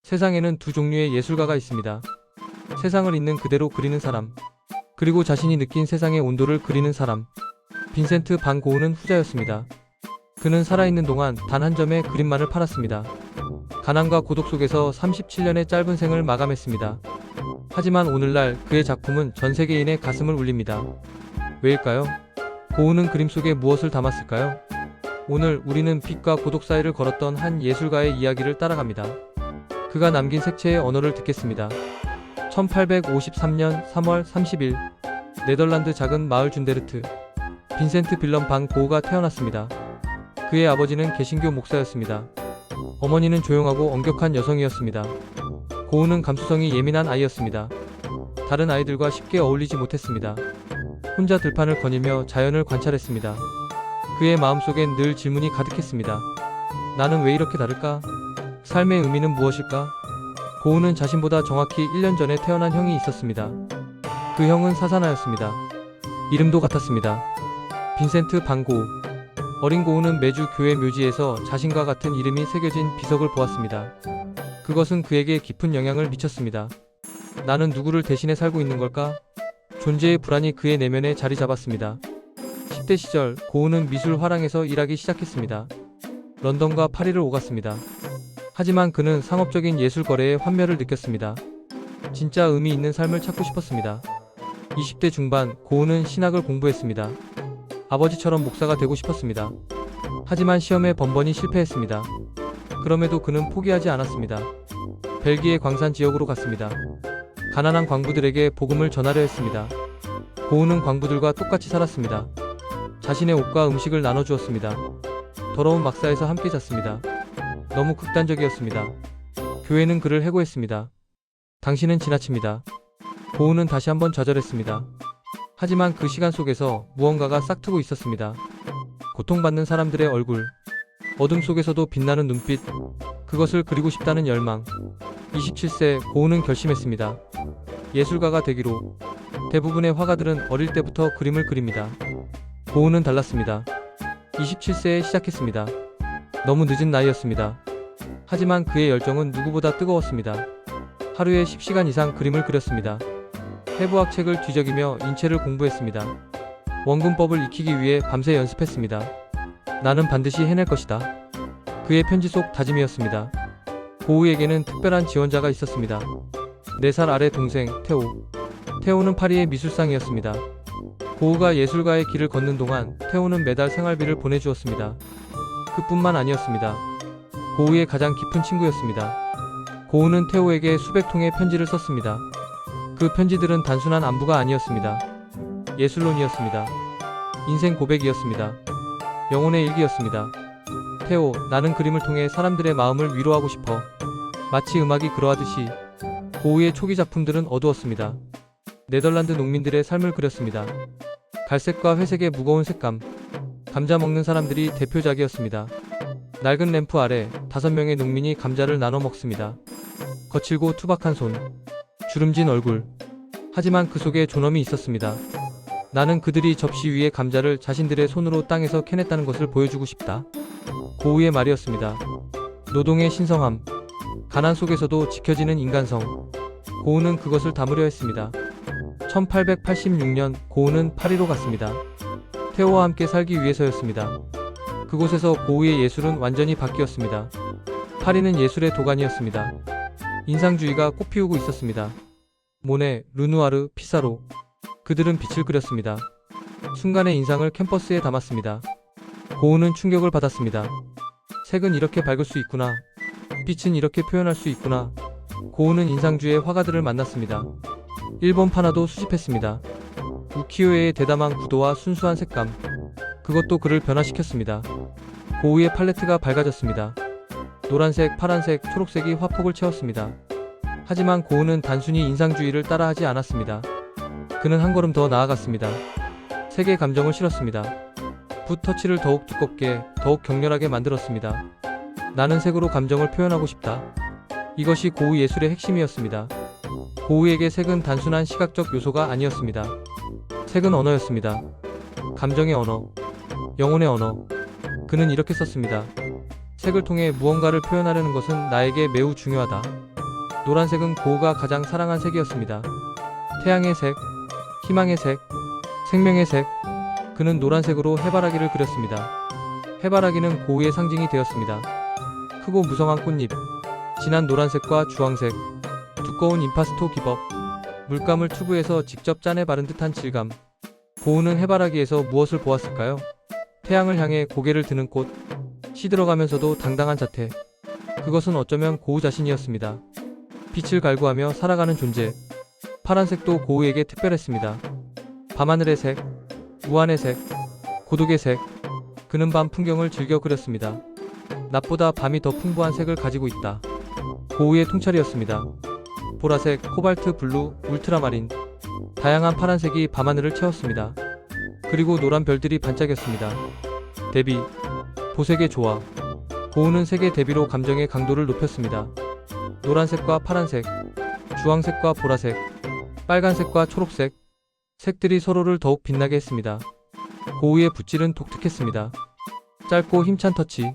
세상에는 두 종류의 예술가가 있습니다. 세상을 있는 그대로 그리는 사람, 그리고 자신이 느낀 세상의 온도를 그리는 사람. 빈센트 반 고흐는 후자였습니다. 그는 살아있는 동안 단 한 점의 그림만을 팔았습니다. 가난과 고독 속에서 37년의 짧은 생을 마감했습니다. 하지만 오늘날 그의 작품은 전 세계인의 가슴을 울립니다. 왜일까요? 고흐는 그림 속에 무엇을 담았을까요? 오늘 우리는 빛과 고독 사이를 걸었던 한 예술가의 이야기를 따라갑니다. 그가 남긴 색채의 언어를 듣겠습니다. 1853년 3월 30일 네덜란드 작은 마을 준데르트, 빈센트 빌럼 반 고흐가 태어났습니다. 그의 아버지는 개신교 목사였습니다. 어머니는 조용하고 엄격한 여성이었습니다. 고흐는 감수성이 예민한 아이였습니다. 다른 아이들과 쉽게 어울리지 못했습니다. 혼자 들판을 거닐며 자연을 관찰했습니다. 그의 마음속엔 늘 질문이 가득했습니다. 나는 왜 이렇게 다를까? 삶의 의미는 무엇일까? 고흐는 자신보다 정확히 1년 전에 태어난 형이 있었습니다. 그 형은 사사나였습니다. 이름도 같았습니다. 빈센트 반 고흐. 어린 고흐는 매주 교회 묘지에서 자신과 같은 이름이 새겨진 비석을 보았습니다. 그것은 그에게 깊은 영향을 미쳤습니다. 나는 누구를 대신해 살고 있는 걸까? 존재의 불안이 그의 내면에 자리 잡았습니다. 10대 시절 고흐는 미술 화랑에서 일하기 시작했습니다. 런던과 파리를 오갔습니다. 하지만 그는 상업적인 예술 거래의 환멸을 느꼈습니다. 진짜 의미 있는 삶을 찾고 싶었습니다. 20대 중반 고흐는 신학을 공부했습니다. 아버지처럼 목사가 되고 싶었습니다. 하지만 시험에 번번이 실패했습니다. 그럼에도 그는 포기하지 않았습니다. 벨기에 광산 지역으로 갔습니다. 가난한 광부들에게 복음을 전하려 했습니다. 고흐는 광부들과 똑같이 살았습니다. 자신의 옷과 음식을 나눠주었습니다. 더러운 막사에서 함께 잤습니다. 너무 극단적이었습니다. 교회는 그를 해고했습니다. 당신은 지나칩니다. 고흐는 다시 한번 좌절했습니다. 하지만 그 시간 속에서 무언가가 싹트고 있었습니다. 고통받는 사람들의 얼굴, 어둠 속에서도 빛나는 눈빛, 그것을 그리고 싶다는 열망. 27세 고흐는 결심했습니다. 예술가가 되기로. 대부분의 화가들은 어릴 때부터 그림을 그립니다. 고흐는 달랐습니다. 27세에 시작했습니다. 너무 늦은 나이였습니다. 하지만 그의 열정은 누구보다 뜨거웠습니다. 하루에 10시간 이상 그림을 그렸습니다. 해부학 책을 뒤적이며 인체를 공부했습니다. 원근법을 익히기 위해 밤새 연습했습니다. 나는 반드시 해낼 것이다. 그의 편지 속 다짐이었습니다. 고흐에게는 특별한 지원자가 있었습니다. 4살 아래 동생 테오. 테오는 파리의 미술상이었습니다. 고흐가 예술가의 길을 걷는 동안 테오는 매달 생활비를 보내주었습니다. 그뿐만 아니었습니다. 고흐의 가장 깊은 친구였습니다. 고흐는 테오에게 수백 통의 편지를 썼습니다. 그 편지들은 단순한 안부가 아니었습니다. 예술론이었습니다. 인생 고백이었습니다. 영혼의 일기였습니다. 테오, 나는 그림을 통해 사람들의 마음을 위로하고 싶어. 마치 음악이 그러하듯이. 고흐의 초기 작품들은 어두웠습니다. 네덜란드 농민들의 삶을 그렸습니다. 갈색과 회색의 무거운 색감. 감자 먹는 사람들이 대표작이었습니다. 낡은 램프 아래 5명의 농민이 감자를 나눠 먹습니다. 거칠고 투박한 손, 주름진 얼굴. 하지만 그 속에 존엄이 있었습니다. 나는 그들이 접시 위에 감자를 자신들의 손으로 땅에서 캐냈다는 것을 보여주고 싶다. 고흐의 말이었습니다. 노동의 신성함, 가난 속에서도 지켜지는 인간성. 고흐는 그것을 담으려 했습니다. 1886년 고흐는 파리로 갔습니다. 테오와 함께 살기 위해서였습니다. 그곳에서 고흐의 예술은 완전히 바뀌었습니다. 파리는 예술의 도가니였습니다. 인상주의가 꽃피우고 있었습니다. 모네, 르누아르, 피사로. 그들은 빛을 그렸습니다. 순간의 인상을 캔버스에 담았습니다. 고흐는 충격을 받았습니다. 색은 이렇게 밝을 수 있구나. 빛은 이렇게 표현할 수 있구나. 고흐는 인상주의의 화가들을 만났습니다. 일본 판화도 수집했습니다. 우키요에의 대담한 구도와 순수한 색감. 그것도 그를 변화시켰습니다. 고흐의 팔레트가 밝아졌습니다. 노란색, 파란색, 초록색이 화폭을 채웠습니다. 하지만 고흐는 단순히 인상주의를 따라하지 않았습니다. 그는 한 걸음 더 나아갔습니다. 색의 감정을 실었습니다. 붓 터치를 더욱 두껍게, 더욱 격렬하게 만들었습니다. 나는 색으로 감정을 표현하고 싶다. 이것이 고흐 예술의 핵심이었습니다. 고흐에게 색은 단순한 시각적 요소가 아니었습니다. 색은 언어였습니다. 감정의 언어, 영혼의 언어. 그는 이렇게 썼습니다. 색을 통해 무언가를 표현하려는 것은 나에게 매우 중요하다. 노란색은 고우가 가장 사랑한 색이었습니다. 태양의 색, 희망의 색, 생명의 색. 그는 노란색으로 해바라기를 그렸습니다. 해바라기는 고우의 상징이 되었습니다. 크고 무성한 꽃잎, 진한 노란색과 주황색, 두꺼운 임파스토 기법, 물감을 튜브에서 직접 짠에 바른 듯한 질감. 고우는 해바라기에서 무엇을 보았을까요? 태양을 향해 고개를 드는 꽃, 시들어가면서도 당당한 자태. 그것은 어쩌면 고우 자신이었습니다. 빛을 갈구하며 살아가는 존재. 파란색도 고우에게 특별했습니다. 밤하늘의 색, 우한의 색, 고독의 색. 그는 밤 풍경을 즐겨 그렸습니다. 낮보다 밤이 더 풍부한 색을 가지고 있다. 고우의 통찰이었습니다. 보라색, 코발트 블루, 울트라마린. 다양한 파란색이 밤하늘을 채웠습니다. 그리고 노란 별들이 반짝였습니다. 대비, 보색의 조화. 고우는 색의 대비로 감정의 강도를 높였습니다. 노란색과 파란색, 주황색과 보라색, 빨간색과 초록색. 색들이 서로를 더욱 빛나게 했습니다. 고우의 붓질은 독특했습니다. 짧고 힘찬 터치,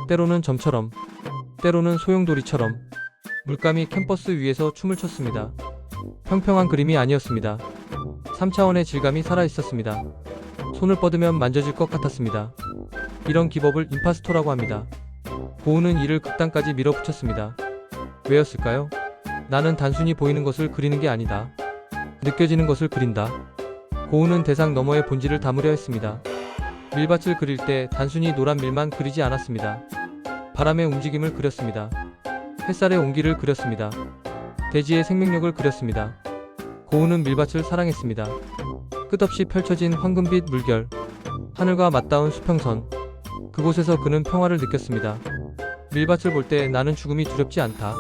때로는 점처럼, 때로는 소용돌이처럼. 물감이 캔버스 위에서 춤을 췄습니다. 평평한 그림이 아니었습니다. 3차원의 질감이 살아있었습니다. 손을 뻗으면 만져질 것 같았습니다. 이런 기법을 임파스토라고 합니다. 고우는 이를 극단까지 밀어붙였습니다. 왜였을까요? 나는 단순히 보이는 것을 그리는 게 아니다. 느껴지는 것을 그린다. 고우는 대상 너머의 본질을 담으려 했습니다. 밀밭을 그릴 때 단순히 노란 밀만 그리지 않았습니다. 바람의 움직임을 그렸습니다. 햇살의 온기를 그렸습니다. 대지의 생명력을 그렸습니다. 고우는 밀밭을 사랑했습니다. 끝없이 펼쳐진 황금빛 물결, 하늘과 맞닿은 수평선. 그곳에서 그는 평화를 느꼈습니다. 밀밭을 볼 때 나는 죽음이 두렵지 않다.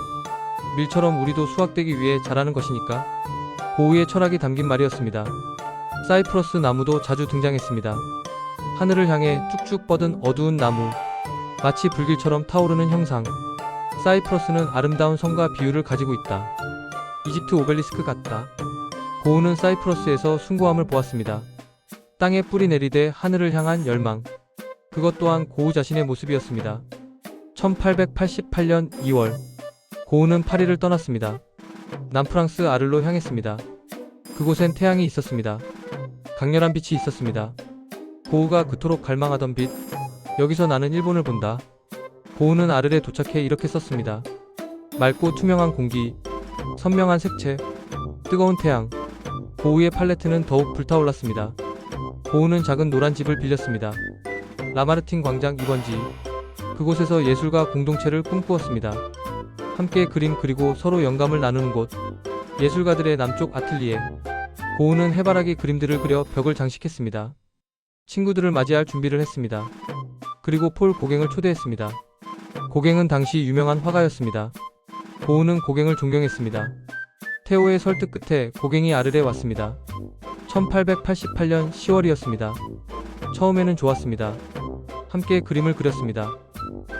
밀처럼 우리도 수확되기 위해 자라는 것이니까. 고우의 철학이 담긴 말이었습니다. 사이프러스 나무도 자주 등장했습니다. 하늘을 향해 쭉쭉 뻗은 어두운 나무, 마치 불길처럼 타오르는 형상. 사이프러스는 아름다운 성과 비율을 가지고 있다. 이집트 오벨리스크 같다. 고우는 사이프러스에서 숭고함을 보았습니다. 땅에 뿌리 내리되 하늘을 향한 열망. 그것 또한 고우 자신의 모습이었습니다. 1888년 2월, 고우는 파리를 떠났습니다. 남프랑스 아를로 향했습니다. 그곳엔 태양이 있었습니다. 강렬한 빛이 있었습니다. 고우가 그토록 갈망하던 빛. 여기서 나는 일본을 본다. 고우는 아를에 도착해 이렇게 썼습니다. 맑고 투명한 공기, 선명한 색채, 뜨거운 태양. 고우의 팔레트는 더욱 불타올랐습니다. 고우는 작은 노란 집을 빌렸습니다. 라마르틴 광장 2번지. 그곳에서 예술가 공동체를 꿈꾸었습니다. 함께 그림 그리고 서로 영감을 나누는 곳. 예술가들의 남쪽 아틀리에. 고우는 해바라기 그림들을 그려 벽을 장식했습니다. 친구들을 맞이할 준비를 했습니다. 그리고 폴 고갱을 초대했습니다. 고갱은 당시 유명한 화가였습니다. 고우는 고갱을 존경했습니다. 테오의 설득 끝에 고갱이 아를에 왔습니다. 1888년 10월이었습니다. 처음에는 좋았습니다. 함께 그림을 그렸습니다.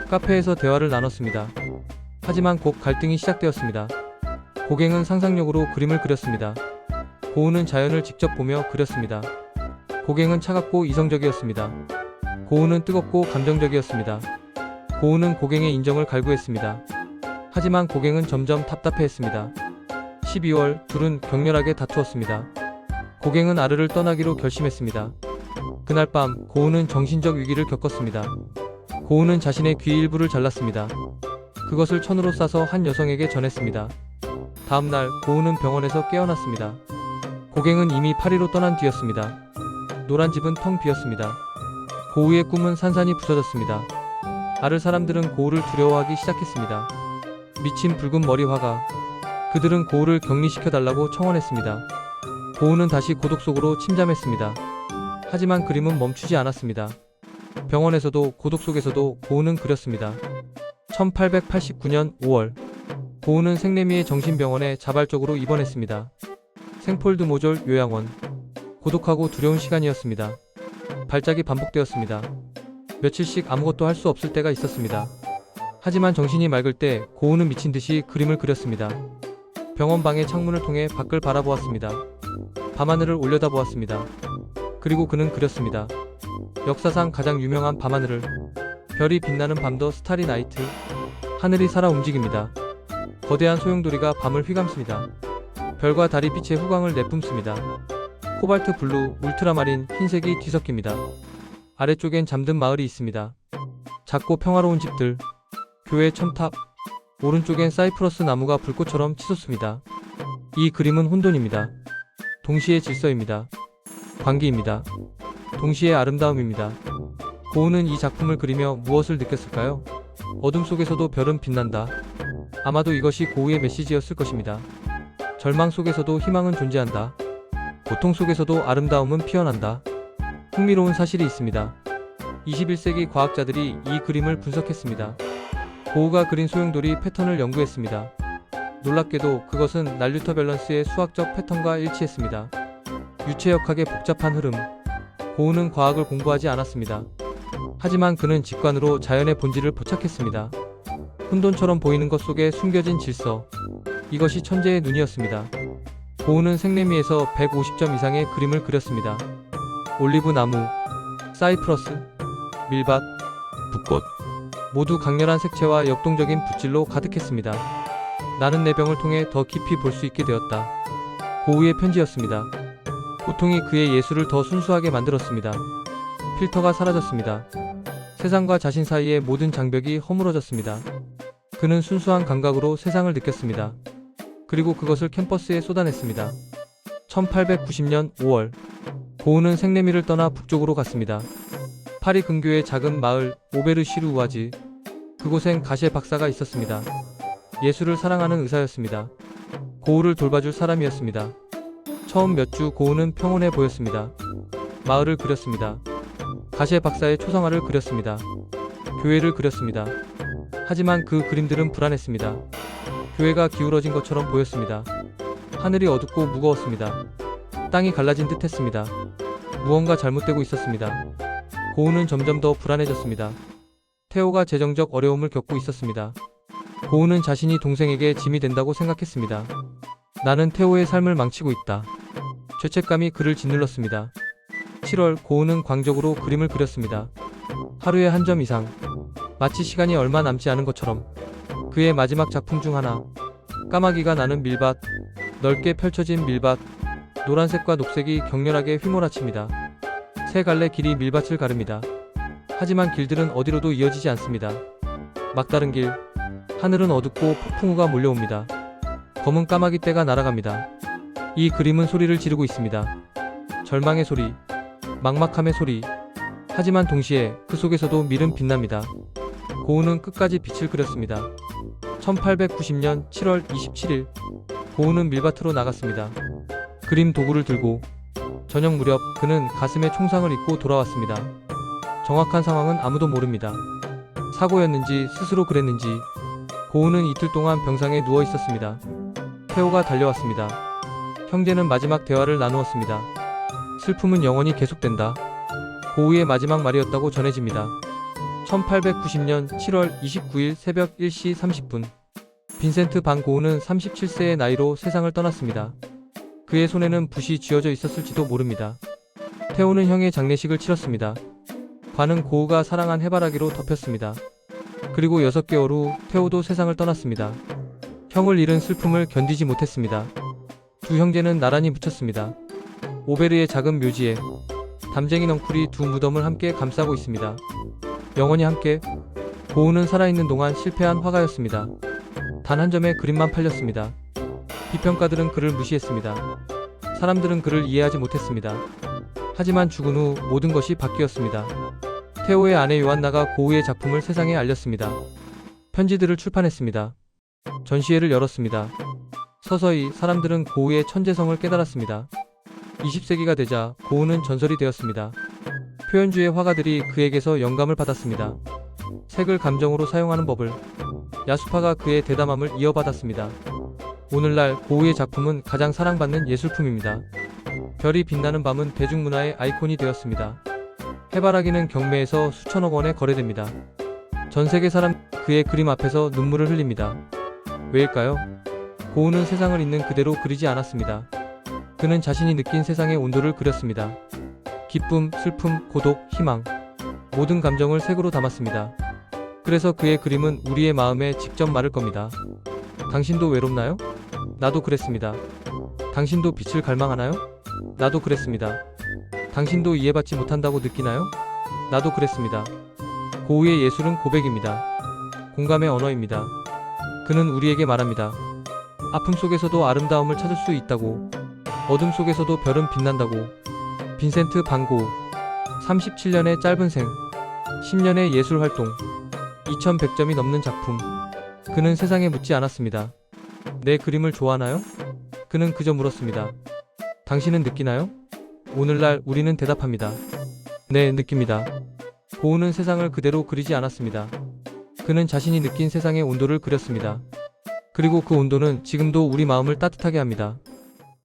카페에서 대화를 나눴습니다. 하지만 곧 갈등이 시작되었습니다. 고갱은 상상력으로 그림을 그렸습니다. 고우는 자연을 직접 보며 그렸습니다. 고갱은 차갑고 이성적이었습니다. 고우는 뜨겁고 감정적이었습니다. 고우는 고갱의 인정을 갈구했습니다. 하지만 고갱은 점점 답답해했습니다. 12월, 둘은 격렬하게 다투었습니다. 고갱은 아르를 떠나기로 결심했습니다. 그날 밤, 고우는 정신적 위기를 겪었습니다. 고우는 자신의 귀 일부를 잘랐습니다. 그것을 천으로 싸서 한 여성에게 전했습니다. 다음날, 고우는 병원에서 깨어났습니다. 고갱은 이미 파리로 떠난 뒤였습니다. 노란 집은 텅 비었습니다. 고우의 꿈은 산산이 부서졌습니다. 아를 사람들은 고우를 두려워하기 시작했습니다. 미친 붉은 머리 화가. 그들은 고우를 격리시켜달라고 청원했습니다. 고우는 다시 고독 속으로 침잠했습니다. 하지만 그림은 멈추지 않았습니다. 병원에서도 고독 속에서도 고우는 그렸습니다. 1889년 5월, 고우는 생레미의 정신병원에 자발적으로 입원했습니다. 생폴드 모졸 요양원. 고독하고 두려운 시간이었습니다. 발작이 반복되었습니다. 며칠씩 아무것도 할 수 없을 때가 있었습니다. 하지만 정신이 맑을 때 고우는 미친 듯이 그림을 그렸습니다. 병원 방의 창문을 통해 밖을 바라보았습니다. 밤하늘을 올려다보았습니다. 그리고 그는 그렸습니다. 역사상 가장 유명한 밤하늘을. 별이 빛나는 밤 더 스타리 나이트. 하늘이 살아 움직입니다. 거대한 소용돌이가 밤을 휘감습니다. 별과 달이 빛의 후광을 내뿜습니다. 코발트 블루, 울트라마린, 흰색이 뒤섞입니다. 아래쪽엔 잠든 마을이 있습니다. 작고 평화로운 집들, 교회 첨탑, 오른쪽엔 사이프러스 나무가 불꽃처럼 치솟습니다. 이 그림은 혼돈입니다. 동시에 질서입니다. 광기입니다. 동시에 아름다움입니다. 고흐는 이 작품을 그리며 무엇을 느꼈을까요? 어둠 속에서도 별은 빛난다. 아마도 이것이 고흐의 메시지였을 것입니다. 절망 속에서도 희망은 존재한다. 고통 속에서도 아름다움은 피어난다. 흥미로운 사실이 있습니다. 21세기 과학자들이 이 그림을 분석했습니다. 고흐가 그린 소용돌이 패턴을 연구했습니다. 놀랍게도 그것은 날류터 밸런스의 수학적 패턴과 일치했습니다. 유체역학의 복잡한 흐름. 고흐는 과학을 공부하지 않았습니다. 하지만 그는 직관으로 자연의 본질을 포착했습니다. 혼돈처럼 보이는 것 속에 숨겨진 질서. 이것이 천재의 눈이었습니다. 고흐는 생래미에서 150점 이상의 그림을 그렸습니다. 올리브 나무, 사이프러스, 밀밭, 붓꽃. 모두 강렬한 색채와 역동적인 붓질로 가득했습니다. 나는 내 병을 통해 더 깊이 볼 수 있게 되었다. 고흐의 편지였습니다. 고통이 그의 예술을 더 순수하게 만들었습니다. 필터가 사라졌습니다. 세상과 자신 사이의 모든 장벽이 허물어졌습니다. 그는 순수한 감각으로 세상을 느꼈습니다. 그리고 그것을 캔버스에 쏟아냈습니다. 1890년 5월, 고흐는 생래미를 떠나 북쪽으로 갔습니다. 파리 근교의 작은 마을 오베르시르우아즈. 그곳엔 가셰 박사가 있었습니다. 예술을 사랑하는 의사였습니다. 고흐를 돌봐줄 사람이었습니다. 처음 몇 주 고흐는 평온해 보였습니다. 마을을 그렸습니다. 가셰 박사의 초상화를 그렸습니다. 교회를 그렸습니다. 하지만 그 그림들은 불안했습니다. 교회가 기울어진 것처럼 보였습니다. 하늘이 어둡고 무거웠습니다. 땅이 갈라진 듯 했습니다. 무언가 잘못되고 있었습니다. 고흐는 점점 더 불안해졌습니다. 테오가 재정적 어려움을 겪고 있었습니다. 고흐는 자신이 동생에게 짐이 된다고 생각했습니다. 나는 테오의 삶을 망치고 있다. 죄책감이 그를 짓눌렀습니다. 7월, 고흐는 광적으로 그림을 그렸습니다. 하루에 한 점 이상. 마치 시간이 얼마 남지 않은 것처럼. 그의 마지막 작품 중 하나. 까마귀가 나는 밀밭. 넓게 펼쳐진 밀밭. 노란색과 녹색이 격렬하게 휘몰아칩니다. 세 갈래 길이 밀밭을 가릅니다. 하지만 길들은 어디로도 이어지지 않습니다. 막다른 길. 하늘은 어둡고 폭풍우가 몰려옵니다. 검은 까마귀 떼가 날아갑니다. 이 그림은 소리를 지르고 있습니다. 절망의 소리, 막막함의 소리. 하지만 동시에 그 속에서도 밀은 빛납니다. 고흐는 끝까지 빛을 그렸습니다. 1890년 7월 27일, 고흐는 밀밭으로 나갔습니다. 그림 도구를 들고. 저녁 무렵 그는 가슴에 총상을 입고 돌아왔습니다. 정확한 상황은 아무도 모릅니다. 사고였는지 스스로 그랬는지. 고흐는 이틀 동안 병상에 누워 있었습니다. 테오가 달려왔습니다. 형제는 마지막 대화를 나누었습니다. 슬픔은 영원히 계속된다. 고흐의 마지막 말이었다고 전해집니다. 1890년 7월 29일 새벽 1시 30분. 빈센트 반 고흐는 37세의 나이로 세상을 떠났습니다. 그의 손에는 붓이 쥐어져 있었을지도 모릅니다. 테오는 형의 장례식을 치렀습니다. 관은 고흐가 사랑한 해바라기로 덮였습니다. 그리고 6개월 후 테오도 세상을 떠났습니다. 형을 잃은 슬픔을 견디지 못했습니다. 두 형제는 나란히 묻혔습니다. 오베르의 작은 묘지에. 담쟁이 넝쿨이 두 무덤을 함께 감싸고 있습니다. 영원히 함께. 고흐는 살아있는 동안 실패한 화가였습니다. 단 한 점의 그림만 팔렸습니다. 비평가들은 그를 무시했습니다. 사람들은 그를 이해하지 못했습니다. 하지만 죽은 후 모든 것이 바뀌었습니다. 테오의 아내 요한나가 고흐의 작품을 세상에 알렸습니다. 편지들을 출판했습니다. 전시회를 열었습니다. 서서히 사람들은 고흐의 천재성을 깨달았습니다. 20세기가 되자 고흐는 전설이 되었습니다. 표현주의 화가들이 그에게서 영감을 받았습니다. 색을 감정으로 사용하는 법을. 야수파가 그의 대담함을 이어받았습니다. 오늘날 고흐의 작품은 가장 사랑받는 예술품입니다. 별이 빛나는 밤은 대중문화의 아이콘이 되었습니다. 해바라기는 경매에서 수천억 원에 거래됩니다. 전 세계 사람 그의 그림 앞에서 눈물을 흘립니다. 왜일까요? 고흐는 세상을 있는 그대로 그리지 않았습니다. 그는 자신이 느낀 세상의 온도를 그렸습니다. 기쁨, 슬픔, 고독, 희망. 모든 감정을 색으로 담았습니다. 그래서 그의 그림은 우리의 마음에 직접 말을 겁니다. 당신도 외롭나요? 나도 그랬습니다. 당신도 빛을 갈망하나요? 나도 그랬습니다. 당신도 이해받지 못한다고 느끼나요? 나도 그랬습니다. 고우의 예술은 고백입니다. 공감의 언어입니다. 그는 우리에게 말합니다. 아픔 속에서도 아름다움을 찾을 수 있다고. 어둠 속에서도 별은 빛난다고. 빈센트 반 고흐. 37년의 짧은 생. 10년의 예술 활동. 2100점이 넘는 작품. 그는 세상에 묻지 않았습니다. 내 그림을 좋아하나요? 그는 그저 물었습니다. 당신은 느끼나요? 오늘날 우리는 대답합니다. 네, 느낍니다. 고흐는 세상을 그대로 그리지 않았습니다. 그는 자신이 느낀 세상의 온도를 그렸습니다. 그리고 그 온도는 지금도 우리 마음을 따뜻하게 합니다.